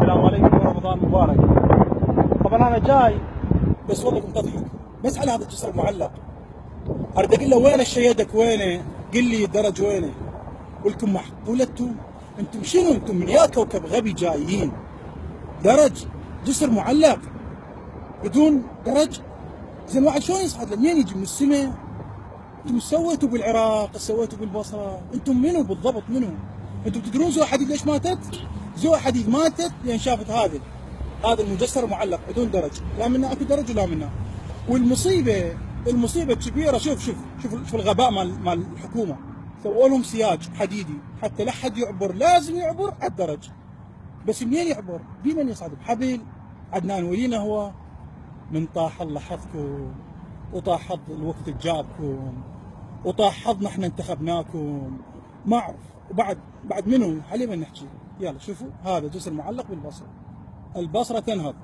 السلام عليكم ورمضان مبارك. طبعا انا جاي بس والله كنت اضحك بس على هذا الجسر المعلق. اريد اقول له وين شيدك وينه؟ قل لي الدرج وينه؟ ولكم معقوله انتم شنو؟ انتم من يا كوكب غبي جايين؟ درج جسر معلق بدون درج؟ زين واحد شلون يصعد له؟ منين يجي؟ من السماء؟ انتم ايش سويتوا بالعراق؟ سويتوا بالبصره؟ انتم منو بالضبط منو؟ انتم تدرون زوى حديد ليش ماتت؟ زوى حديد ماتت لان شافت هذا المجسر معلق بدون درج، لا منا اكو درج ولا منا. المصيبه الكبيره، شوف الغباء مال الحكومه. سووا لهم سياج حديدي حتى لا حد يعبر، لازم يعبر على الدرج. بس منين يعبر؟ بمن يصعد؟ بحبل؟ عدنان ولينا هو من طاح الله حظكم، وطاح حظ الوقت اللي جابكم، وطاح حظنا احنا انتخبناكم. ما اعرف وبعد منو؟ علي من نحكي. يلا شوفوا هذا جسر معلق بالبصره. البصره تنهض.